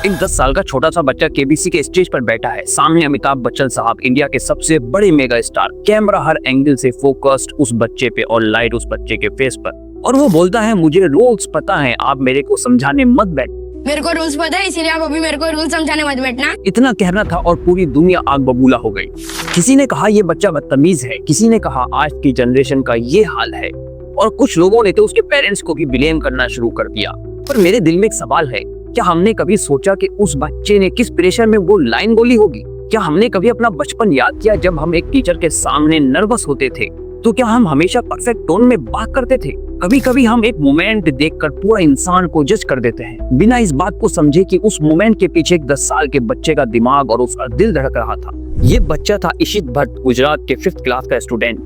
एक 10 साल का छोटा सा बच्चा केबीसी के स्टेज पर बैठा है। सामने अमिताभ बच्चन साहब, इंडिया के सबसे बड़े मेगा स्टार। कैमरा हर एंगल से फोकस्ड उस बच्चे पे और लाइट उस बच्चे के फेस पर। और वो बोलता है, मुझे रूल्स पता है, आप मेरे को समझाने मत बैठ। मेरे को रूल्स पता है, इसीलिए आप अभी मेरे को रूल्स समझाने मत बैठना। इतना कहना था और पूरी दुनिया आग बबूला हो गई। किसी ने कहा ये बच्चा बदतमीज है, किसी ने कहा आज की जनरेशन का ये हाल है, और कुछ लोगों ने तो उसके पेरेंट्स को भी ब्लेम करना शुरू कर दिया। पर मेरे दिल में एक सवाल है, क्या हमने कभी सोचा कि उस बच्चे ने किस प्रेशर में वो लाइन बोली होगी? क्या हमने कभी अपना बचपन याद किया जब हम एक टीचर के सामने नर्वस होते थे? तो क्या हम हमेशा परफेक्ट टोन में बात करते थे? कभी कभी हम एक मोमेंट देखकर पूरा इंसान को जज कर देते हैं, बिना इस बात को समझे कि उस मोमेंट के पीछे एक 10 साल के बच्चे का दिमाग और उसका दिल धड़क रहा था। ये बच्चा था इशित भट्ट, गुजरात के 5th क्लास का स्टूडेंट।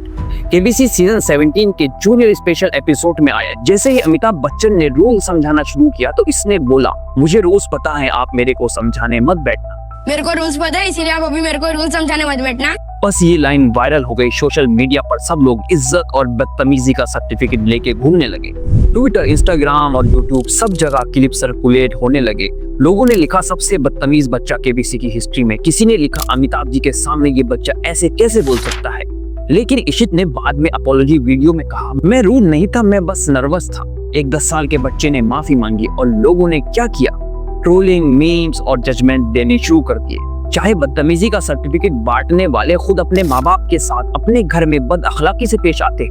केबीसी सीजन 17 के जूनियर स्पेशल एपिसोड में आया। जैसे ही अमिताभ बच्चन ने रूल समझाना शुरू किया तो इसने बोला, मुझे रूल्स पता है, आप मेरे को समझाने मत बैठना। मेरे को रूल्स पता है, इसीलिए आप अभी मेरे को रूल्स समझाने मत बैठना। बस ये लाइन वायरल हो गई। सोशल मीडिया पर सब लोग इज्जत और बदतमीजी का सर्टिफिकेट लेके घूमने लगे। ट्विटर, इंस्टाग्राम और यूट्यूब सब जगह क्लिप सर्कुलेट होने लगे। लोगों ने लिखा, सबसे बदतमीज बच्चा केबीसी की हिस्ट्री में। किसी ने लिखा, अमिताभ जी के सामने ये बच्चा ऐसे कैसे बोल सकता है? लेकिन इशित ने बाद में अपॉलॉजी वीडियो में कहा, मैं रूड नहीं था, मैं बस नर्वस था। एक 10 साल के बच्चे ने माफी मांगी और लोगों ने क्या किया? ट्रोलिंग, मीम्स और जजमेंट देने शुरू कर दिए। चाहे बदतमीजी का सर्टिफिकेट बांटने वाले खुद अपने माँ बाप के साथ अपने घर में बद अखलाकी से पेश आते,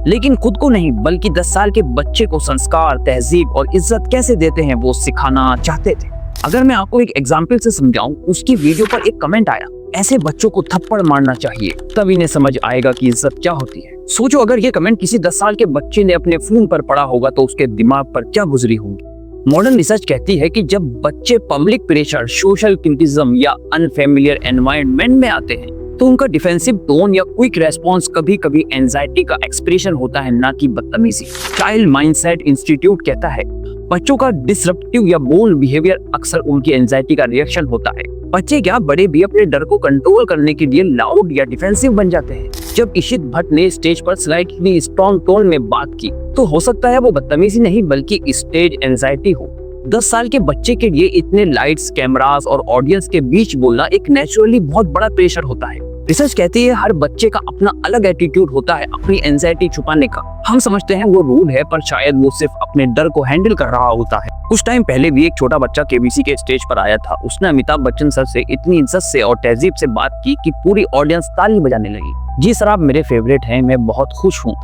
लेकिन खुद को नहीं बल्कि 10 साल के बच्चे को संस्कार, तहजीब और इज्जत कैसे देते हैं वो सिखाना चाहते थे। अगर मैं आपको एक एग्जाम्पल से समझाऊं, उसकी वीडियो पर एक कमेंट आया, ऐसे बच्चों को थप्पड़ मारना चाहिए, तब इन्हें समझ आएगा कि इज्जत क्या होती है। सोचो, अगर ये कमेंट किसी 10 साल के बच्चे ने अपने फोन पर पढ़ा होगा तो उसके दिमाग पर क्या गुजरी होगी। मॉडर्न रिसर्च कहती है कि जब बच्चे पब्लिक प्रेशर, सोशल क्रिटिसिज्म या अनफेमिलियर एनवायरनमेंट में आते हैं तो उनका डिफेंसिव टोन या क्विक रेस्पॉन्स कभी कभी एंजाइटी का एक्सप्रेशन होता है, ना कि बदतमीजी। चाइल्ड माइंडसेट इंस्टीट्यूट कहता है, बच्चों का डिसरप्टिव या बोल्ड बिहेवियर अक्सर उनकी एंजाइटी का रिएक्शन होता है। बच्चे क्या, बड़े भी अपने डर को कंट्रोल करने के लिए लाउड या डिफेंसिव बन जाते हैं। जब इशित भट्ट ने स्टेज पर स्लाइटली स्ट्रॉन्ग टोन में बात की तो हो सकता है वो बदतमीजी नहीं बल्कि स्टेज एंजाइटी हो। 10 साल के बच्चे के लिए इतने लाइट्स, कैमरास और ऑडियंस के बीच बोलना एक नेचुरली बहुत बड़ा प्रेशर होता है। रिसर्च कहती है हर बच्चे का अपना अलग एटीट्यूड होता है अपनी एंजाइटी छुपाने का। हम समझते हैं वो रूल है, पर शायद वो सिर्फ अपने डर को हैंडल कर रहा होता है। कुछ टाइम पहले भी एक छोटा बच्चा केबीसी के स्टेज पर आया था। उसने अमिताभ बच्चन सर से इतनी इज्जत से और तहजीब से बात की कि पूरी ऑडियंस ताली बजाने लगी। जी सर, आप मेरे फेवरेट हैं, मैं बहुत खुश हूँ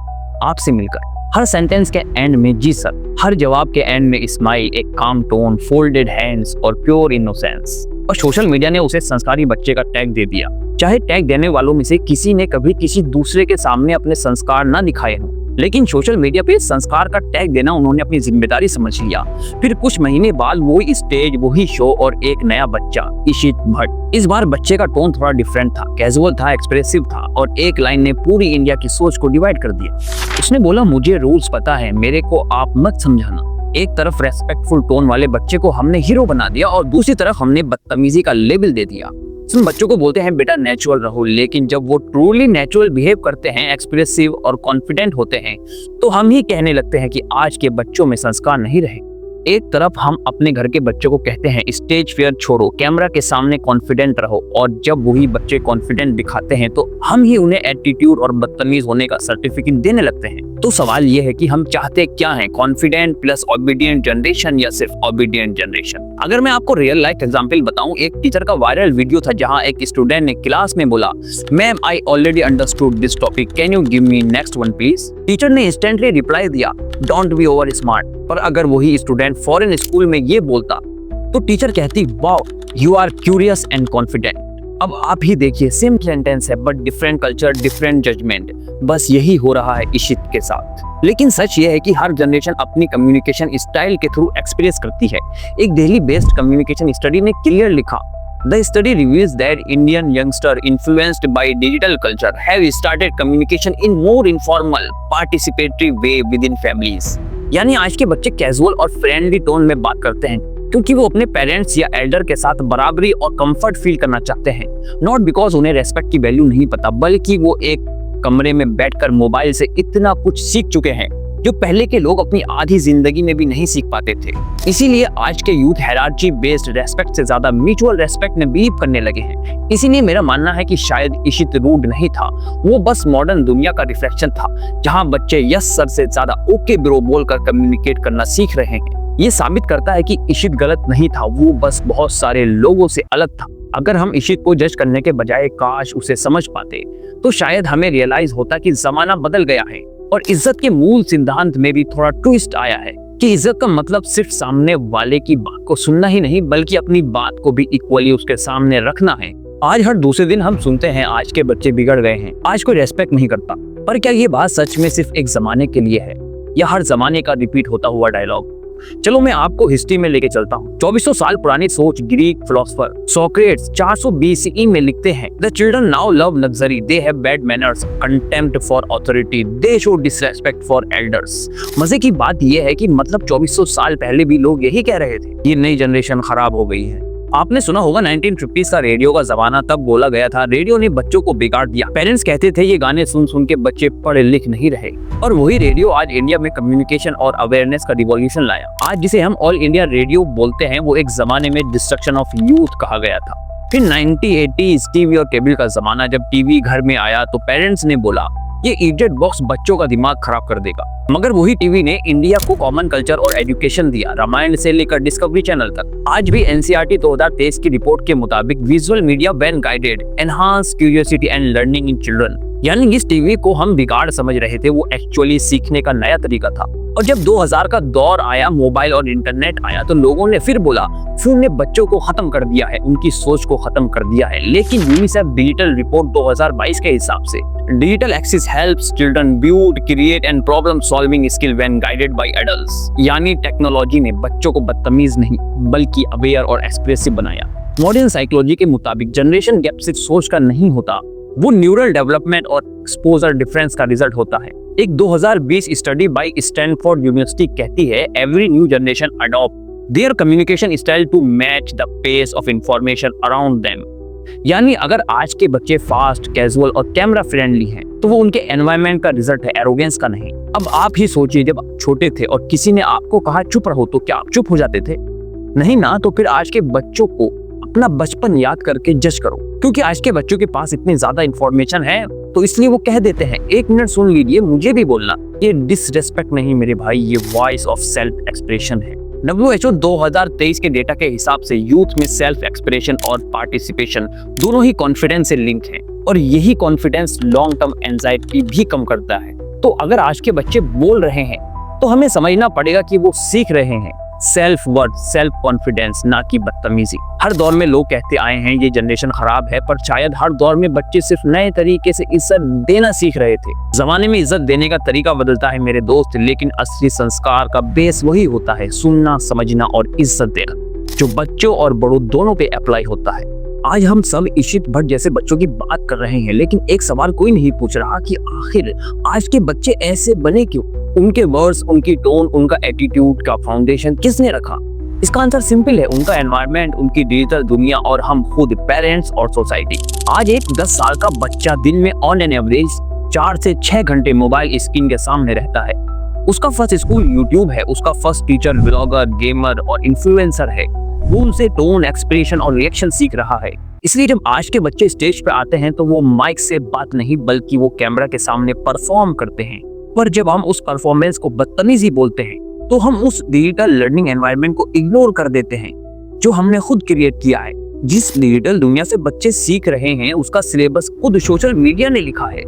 आपसे मिलकर। हर सेंटेंस के एंड में जी सर, हर जवाब के एंड में स्माइल, एक काम टोन, फोल्डेड हैंड्स और प्योर इनोसेंस। और सोशल मीडिया ने उसे संस्कारी बच्चे का टैग दे दिया। चाहे टैग देने वालों में से किसी ने कभी किसी दूसरे के सामने अपने संस्कार ना दिखाए हों, लेकिन सोशल मीडिया पे संस्कार का टैग देना उन्होंने अपनी जिम्मेदारी समझ लिया। फिर कुछ महीने बाद वही स्टेज, वही शो और एक नया बच्चा, इशित भट्ट। इस बार बच्चे का टोन थोड़ा डिफरेंट था, कैजुअल था, एक्सप्रेसिव था और एक लाइन ने पूरी इंडिया की सोच को डिवाइड कर दिया। उसने बोला, मुझे रूल्स पता है, मेरे को आप मत समझाना। एक तरफ रेस्पेक्टफुल टोन वाले बच्चे को हमने हीरो बना दिया और दूसरी तरफ हमने बदतमीजी का लेबल दे दिया। हम बच्चों को बोलते हैं बेटा नेचुरल रहो, लेकिन जब वो ट्रूली नेचुरल बिहेव करते हैं, एक्सप्रेसिव और कॉन्फिडेंट होते हैं, तो हम ही कहने लगते हैं कि आज के बच्चों में संस्कार नहीं रहे। एक तरफ हम अपने घर के बच्चों को कहते हैं स्टेज फियर छोड़ो, कैमरा के सामने कॉन्फिडेंट रहो, और जब वही बच्चे कॉन्फिडेंट दिखाते हैं तो हम ही उन्हें एटीट्यूड और बदतमीज होने का सर्टिफिकेट देने लगते हैं। तो सवाल ये है कि हम चाहते क्या हैं, कॉन्फिडेंट प्लस ओबीडियंट जनरेशन या सिर्फ ओबीडियंट जनरेशन? अगर मैं आपको रियल लाइफ एग्जांपल बताऊं, एक टीचर का वायरल वीडियो था जहां एक स्टूडेंट ने क्लास में बोला, ma'am I already understood this topic, can you give me next one please? Teacher ने इंस्टेंटली रिप्लाई दिया, डोंट बी ओवर स्मार्ट। पर अगर वही स्टूडेंट फॉरेन स्कूल में ये बोलता तो टीचर कहती, wow you are curious and confident. अब आप ही देखिए, सेम सेंटेंस है but different culture, different judgement. बस यही हो रहा है इशित के साथ। लेकिन सच ये है कि हर जनरेशन अपनी कम्युनिकेशन स्टाइल के थ्रू एक्सप्रेस करती है। एक दिल्ली बेस्ड कम्युनिकेशन स्टडी ने क्लियर लिखा, The study reveals that Indian youngsters influenced by digital culture have started communication in more informal, participatory way within families. यानी आज के बच्चे कैजुअल और फ्रेंडली टोन में बात करते हैं क्योंकि वो अपने पेरेंट्स या एल्डर के साथ बराबरी और कंफर्ट फील करना चाहते हैं। नॉट बिकॉज उन्हें रेस्पेक्ट की वैल्यू नहीं पता, बल्कि वो एक कमरे में बैठकर मोबाइल से इतना कुछ सीख चुके हैं जो पहले के लोग अपनी आधी जिंदगी में भी नहीं सीख पाते थे। इसीलिए आज के यूथ हायरार्की बेस्ड रेस्पेक्ट से ज्यादा म्यूचुअल रेस्पेक्ट में बिलीव करने लगे हैं। इसीलिए मेरा मानना है कि शायद इशित रूड नहीं था, वो बस मॉडर्न दुनिया का रिफ्लेक्शन था, जहां बच्चे यस सर से ज्यादा ओके ब्रो बोलकर कम्युनिकेट करना सीख रहे हैं। ये साबित करता है कि इशित गलत नहीं था, वो बस बहुत सारे लोगों से अलग था। अगर हम इशित को जज करने के बजाय काश उसे समझ पाते, तो शायद हमें रियलाइज होता कि जमाना बदल गया है और इज्जत के मूल सिद्धांत में भी थोड़ा ट्विस्ट आया है कि इज्जत का मतलब सिर्फ सामने वाले की बात को सुनना ही नहीं, बल्कि अपनी बात को भी इक्वली उसके सामने रखना है। आज हर दूसरे दिन हम सुनते हैं आज के बच्चे बिगड़ गए हैं, आज कोई रेस्पेक्ट नहीं करता। पर क्या ये बात सच में सिर्फ एक जमाने के लिए है या हर जमाने का रिपीट होता हुआ डायलॉग? चलो मैं आपको हिस्ट्री में लेके चलता हूँ। 2400 साल पुरानी सोच ग्रीक फिलोसोफर सोक्रेट्स 400 BCE में लिखते हैं, the children now love luxury, they have bad manners, contempt for authority, they show disrespect for elders. मजे की बात यह है कि मतलब 2400 साल पहले भी लोग यही कह रहे थे, ये नई जनरेशन खराब हो गई है। आपने सुना होगा 1950s का रेडियो का जमाना, तब बोला गया था रेडियो ने बच्चों को बिगाड़ दिया। पेरेंट्स कहते थे ये गाने सुन सुन के बच्चे पढ़े लिख नहीं रहे, और वही रेडियो आज इंडिया में कम्युनिकेशन और अवेयरनेस का रिवॉल्यूशन लाया। आज जिसे हम ऑल इंडिया रेडियो बोलते हैं, वो एक जमाने में डिस्ट्रक्शन ऑफ यूथ कहा गया था। फिर 1980s टीवी और केबल का जमाना, जब टीवी घर में आया तो पेरेंट्स ने बोला ये इडियट बॉक्स बच्चों का दिमाग खराब कर देगा। मगर वही टीवी ने इंडिया को कॉमन कल्चर और एजुकेशन दिया, रामायण से लेकर डिस्कवरी चैनल तक। आज भी एनसीईआरटी 2023 की रिपोर्ट के मुताबिक visual media when guided enhance curiosity and learning in children. यानी इस टीवी को हम बिगाड़ समझ रहे थे, वो एक्चुअली सीखने का नया तरीका था। और जब 2000 का दौर आया, मोबाइल और इंटरनेट आया, तो लोगों ने फिर बोला फोन ने बच्चों को खत्म कर दिया है, उनकी सोच को खत्म कर दिया है। लेकिन यूनिसेफ डिजिटल रिपोर्ट 2022 के हिसाब से digital access helps children build, create and problem solving skill when guided by adults. यानी टेक्नोलॉजी ने बच्चों को बदतमीज नहीं बल्कि अवेयर और एक्सप्रेसिव बनाया। मॉडर्न साइकोलॉजी के मुताबिक जनरेशन गैप सिर्फ सोच का नहीं होता, वो न्यूरल डेवलपमेंट और एक्सपोजर डिफरेंस का रिजल्ट होता है। एक 2020 स्टडी बाय स्टैनफोर्ड यूनिवर्सिटी कहती है every new generation adopt their communication style to match the pace of information around them. यानी अगर आज के बच्चे फास्ट, कैजुअल और कैमरा फ्रेंडली हैं, तो वो उनके एनवायरनमेंट का रिजल्ट है, एरोगेंस का नहीं। अब आप ही सोचिए, जब आप छोटे थे और किसी ने आपको कहा चुप रहो, तो क्या आप चुप हो जाते थे? नहीं ना। तो फिर आज के बच्चों को अपना बचपन याद करके जज करो, क्योंकि आज के बच्चों के पास इतनी ज्यादा इंफॉर्मेशन है, तो इसलिए वो कह देते हैं 1 मिनट सुन लीजिए, मुझे भी बोलना। ये डिसरेस्पेक्ट नहीं मेरे भाई, ये वॉइस ऑफ सेल्फ एक्सप्रेशन है। WHO 2023 के डेटा के हिसाब से यूथ में सेल्फ एक्सप्रेशन और पार्टिसिपेशन दोनों ही कॉन्फिडेंस से लिंक हैं, और यही कॉन्फिडेंस लॉन्ग टर्म एंजाइटी भी कम करता है। तो अगर आज के बच्चे बोल रहे हैं, तो हमें समझना पड़ेगा कि वो सीख रहे हैं सेल्फ वर्थ, सेल्फ कॉन्फिडेंस, ना कि बदतमीजी। हर दौर में लोग कहते आए हैं ये जनरेशन खराब है, पर शायद हर दौर में बच्चे सिर्फ नए तरीके से इज्जत देना सीख रहे थे। जमाने में इज्जत देने का तरीका बदलता है मेरे दोस्त, लेकिन असली संस्कार का बेस वही होता है, सुनना, समझना और इज्जत देना, जो बच्चों और बड़ों दोनों पे अप्लाई होता है। आज हम सब इशित भट्ट जैसे बच्चों की बात कर रहे हैं, लेकिन एक सवाल कोई नहीं पूछ रहा कि आखिर आज के बच्चे ऐसे बने क्यों? उनके वर्ड्स, उनकी टोन, उनका एटीट्यूड का फाउंडेशन किसने रखा? इसका आंसर सिंपल है, उनका एनवायरनमेंट, उनकी डिजिटल दुनिया और हम खुद, पेरेंट्स और सोसाइटी। आज एक 10 साल का बच्चा दिन में ऑन एन एवरेज 4 से 6 घंटे मोबाइल स्क्रीन के सामने रहता है। उसका फर्स्ट स्कूल यूट्यूब है, उसका फर्स्ट टीचर ब्लॉगर, गेमर और इन्फ्लुएंसर है। वो उनसे टोन, एक्सप्रेशन और रिएक्शन सीख रहा है। इसलिए जब आज के बच्चे स्टेज पे आते हैं, तो वो माइक से बात नहीं बल्कि वो कैमरा के सामने परफॉर्म करते हैं। पर जब हम उस परफॉर्मेंस को बदतमीजी बोलते हैं, तो हम उस डिजिटल लर्निंग एनवायरनमेंट को इग्नोर कर देते हैं जो हमने खुद क्रिएट किया है। जिस डिजिटल दुनिया से बच्चे सीख रहे हैं, उसका सिलेबस खुद सोशल मीडिया ने लिखा है।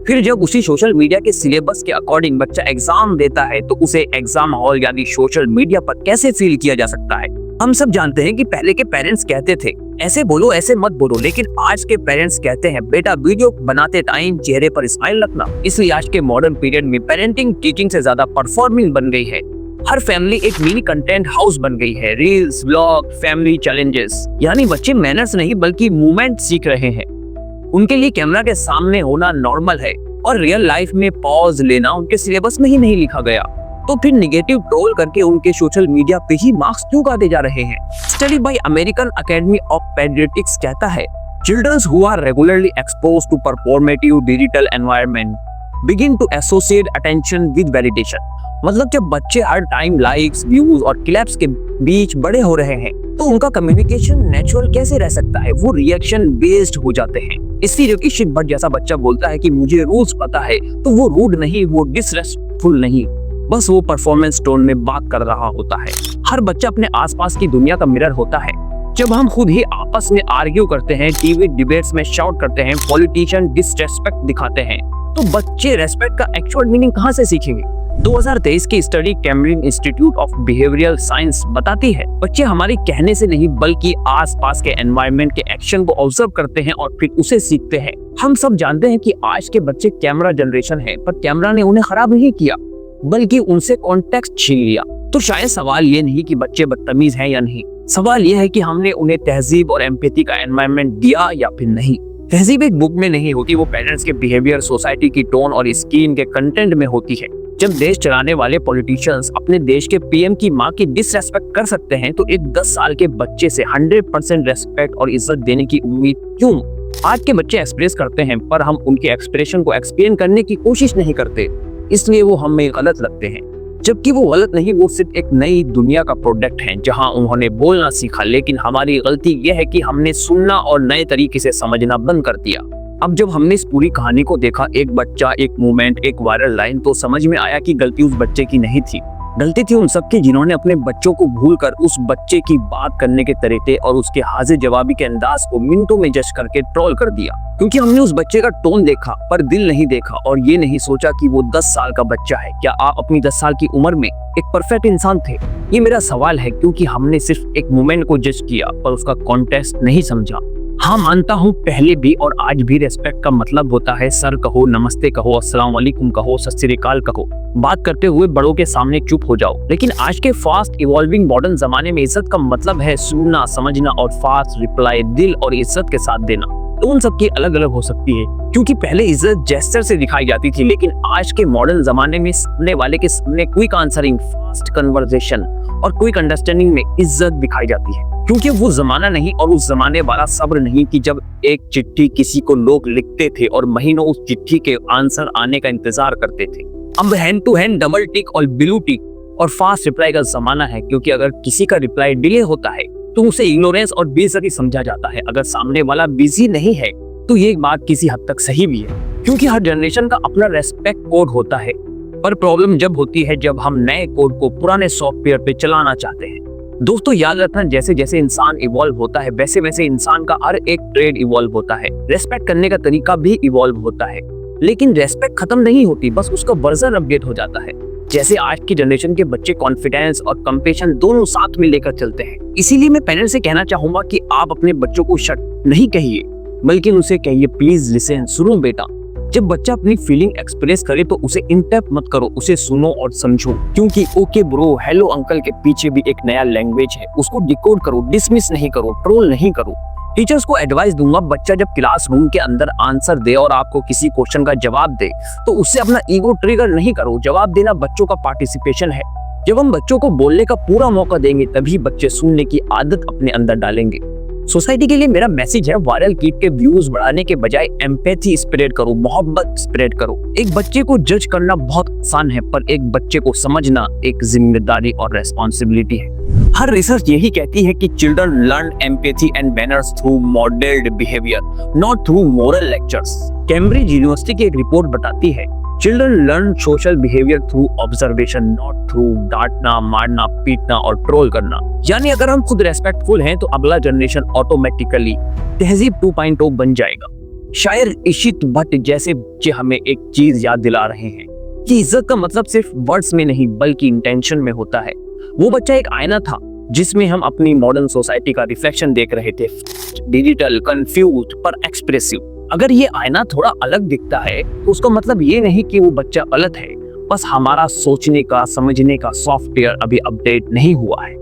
फिर जब उसी सोशल मीडिया के सिलेबस के अकॉर्डिंग बच्चा एग्जाम देता है, तो उसे एग्जाम हॉल यानी सोशल मीडिया पर कैसे फील किया जा सकता है? हम सब जानते हैं कि पहले के पेरेंट्स कहते थे ऐसे बोलो, ऐसे मत बोलो, लेकिन आज के पेरेंट्स कहते हैं बेटा वीडियो बनाते टाइम चेहरे पर स्माइल रखना। इसलिए आज के मॉडर्न पीरियड में पेरेंटिंग टीचिंग से ज्यादा परफॉर्मिंग बन गई है। हर फैमिली एक मिनी कंटेंट हाउस बन गई है, रील्स, व्लॉग, फैमिली चैलेंजेस। यानी बच्चे मैनर्स नहीं बल्कि मूवमेंट सीख रहे हैं। उनके लिए कैमरा के सामने होना नॉर्मल है और रियल लाइफ में पॉज लेना उनके सिलेबस में ही नहीं लिखा गया। तो फिर निगेटिव ट्रोल करके उनके सोशल मीडिया पे ही मार्क्स क्यों काटे जा रहे हैं? Study by American Academy of Pediatrics कहता है childrens who are regularly exposed to performative digital environment begin to associate attention with validation। मतलब जब बच्चे हर टाइम लाइक्स, व्यूज और क्लैप्स के बीच बड़े हो रहे हैं तो उनका कम्युनिकेशन नेचुरल कैसे रह सकता है? वो रिएक्शन बेस्ड हो जाते हैं। इसलिए कि शिवभट्ट जैसा बच्चा बोलता है कि मुझे रूल्स पता है, तो वो रूड नहीं, वो डिसरेस्पेक्टफुल नहीं, बस वो परफॉर्मेंस टोन में बात कर रहा होता है। हर बच्चा अपने आसपास की दुनिया का मिरर होता है। जब हम खुद ही आपस में आर्ग्यू करते हैं, टीवी डिबेट्स में शाउट करते हैं, पॉलिटिशियन डिसरेस्पेक्ट दिखाते हैं, तो बच्चे रेस्पेक्ट का एक्चुअल मीनिंग कहां से सीखेंगे? 2023 की study Cambridge institute of behavioural science बताती है बच्चे हमारे कहने से नहीं बल्कि आसपास के एनवायरनमेंट के एक्शन को ऑब्जर्व करते हैं और फिर उसे सीखते हैं। हम सब जानते हैं कि आज के बच्चे कैमरा जनरेशन है, पर कैमरा ने उन्हें खराब नहीं किया बल्कि उनसे कॉन्टेक्स्ट छीन लिया। तो शायद सवाल ये नहीं कि बच्चे बदतमीज हैं या नहीं, सवाल ये है कि हमने उन्हें तहजीब और एम्पैथी का एनवायरनमेंट दिया या फिर नहीं। तहजीब एक बुक में नहीं होती, वो पेरेंट्स के बिहेवियर, सोसाइटी की टोन और स्क्रीन के कंटेंट में होती है। जब देश चलाने वाले पॉलिटिशियंस अपने देश के पीएम की मां की डिसरेस्पेक्ट कर सकते हैं तो एक 10 साल के बच्चे से 100% रेस्पेक्ट और इज्जत देने की उम्मीद क्यों? आज के बच्चे एक्सप्रेस करते हैं पर हम उनके एक्सप्रेशन को एक्सप्लेन करने की कोशिश नहीं करते, इसलिए वो हमें गलत लगते हैं। जबकि वो गलत नहीं, वो सिर्फ एक नई दुनिया का प्रोडक्ट है जहां उन्होंने बोलना सीखा। लेकिन हमारी गलती यह है कि हमने सुनना और नए तरीके से समझना बंद कर दिया। अब जब हमने इस पूरी कहानी को देखा, एक बच्चा, एक मूवमेंट, एक वायरल लाइन, तो समझ में आया कि गलती उस बच्चे की नहीं थी, गलती थी उन सबकी जिन्होंने अपने बच्चों को भूलकर उस बच्चे की बात करने के तरीके और उसके हाजिर जवाबी के अंदाज को मिनटों में जज करके ट्रोल कर दिया। क्योंकि हमने उस बच्चे का टोन देखा पर दिल नहीं देखा और ये नहीं सोचा कि वो 10 साल का बच्चा है। क्या आप अपनी 10 साल की उम्र में एक परफेक्ट इंसान थे? ये मेरा सवाल है, क्योंकि हमने सिर्फ एक मोमेंट को जज किया पर उसका कॉन्टेक्स्ट नहीं समझा। हाँ, मानता हूँ पहले भी और आज भी रेस्पेक्ट का मतलब होता है सर कहो, नमस्ते कहो, अस्सलाम वालेकुम कहो, सत श्री अकाल कहो, बात करते हुए बड़ों के सामने चुप हो जाओ। लेकिन आज के फास्ट इवॉल्विंग मॉडर्न जमाने में इज्जत का मतलब है सुनना, समझना और फास्ट रिप्लाई, दिल और इज्जत के साथ देना। तो उन सबकी अलग अलग हो सकती है, क्योंकि पहले इज्जत जेस्चर से दिखाई जाती थी, लेकिन आज के मॉडर्न जमाने में सामने वाले के सामने क्विक आंसरिंग, फास्ट कन्वर्सेशन और क्विक अंडरस्टैंडिंग में इज्जत दिखाई जाती है। क्योंकि वो जमाना नहीं और उस जमाने वाला सब्र नहीं कि जब एक चिट्ठी किसी को लोग लिखते थे और महीनों उस चिट्ठी के आंसर आने का इंतजार करते थे। अब hand to hand, double tick और ब्लू टिक और फास्ट रिप्लाई का जमाना है, क्योंकि अगर किसी का रिप्लाई डिले होता है तो उसे इग्नोरेंस और बेइज्जती समझा जाता है। अगर सामने वाला बिजी नहीं है तो ये बात किसी हद तक सही भी है, क्योंकि हर जनरेशन का अपना रेस्पेक्ट कोड होता है। पर प्रॉब्लम जब होती है जब हम नए कोड को पुराने सॉफ्टवेयर पे चलाना चाहते हैं। दोस्तों, याद रखना, जैसे जैसे इंसान इवॉल्व होता है वैसे वैसे इंसान का हर एक ट्रेड इवॉल्व होता है, रेस्पेक्ट करने का तरीका भी इवॉल्व होता है। लेकिन रेस्पेक्ट खत्म नहीं होती, बस उसका वर्जन अपडेट हो जाता है। जैसे आज की जनरेशन के बच्चे कॉन्फिडेंस और कंपेशन दोनों साथ में लेकर चलते हैं। इसीलिए मैं पेरेंट्स से कहना चाहूंगा कि आप अपने बच्चों को शट नहीं कहिए, बल्कि उनसे कहिए प्लीज लिसन, सुनो बेटा। जब बच्चा अपनी फीलिंग एक्सप्रेस करे तो उसे इंटरप्ट मत करो, उसे सुनो और समझो, क्योंकि ओके ब्रो, हेलो अंकल के पीछे भी एक नया लैंग्वेज है। उसको डिकोड करो, डिसमिस नहीं करो, ट्रोल नहीं करो। टीचर्स को एडवाइस दूंगा, बच्चा जब क्लासरूम के अंदर आंसर दे और आपको किसी क्वेश्चन का जवाब दे तो उससे अपना ईगो ट्रिगर नहीं करो। जवाब देना बच्चों का पार्टिसिपेशन है। जब हम बच्चों को बोलने का पूरा मौका देंगे तभी बच्चे सुनने की आदत अपने अंदर डालेंगे। सोसाइटी के लिए मेरा मैसेज है, वायरल किड के व्यूज बढ़ाने के बजाय एम्पैथी स्प्रेड करो, मोहब्बत स्प्रेड करो। एक बच्चे को जज करना बहुत आसान है, पर एक बच्चे को समझना एक जिम्मेदारी और रेस्पॉन्सिबिलिटी है। हर रिसर्च यही कहती है कि children learn empathy and manners through modelled behaviour, not through moral lectures. Cambridge university की एक रिपोर्ट बताती है, children learn social behaviour through observation, not through डांटना, मारना, पीटना और ट्रोल करना। यानी अगर हम खुद रेस्पेक्टफुल हैं तो अगला जनरेशन ऑटोमेटिकली तहजीब 2.0 बन जाएगा। शायर इशित भट्ट जैसे बच्चे हमें एक चीज याद दिला रहे हैं कि इज्जत का मतलब सिर्फ वर्ड्स में नहीं बल्कि इंटेंशन में होता है। वो बच्चा एक आईना था जिसमें हम अपनी मॉडर्न सोसाइटी का रिफ्लेक्शन देख रहे थे, डिजिटल, कंफ्यूज पर एक्सप्रेसिव। अगर ये आईना थोड़ा अलग दिखता है तो उसका मतलब ये नहीं कि वो बच्चा गलत है, बस हमारा सोचने का, समझने का सॉफ्टवेयर अभी अपडेट नहीं हुआ है।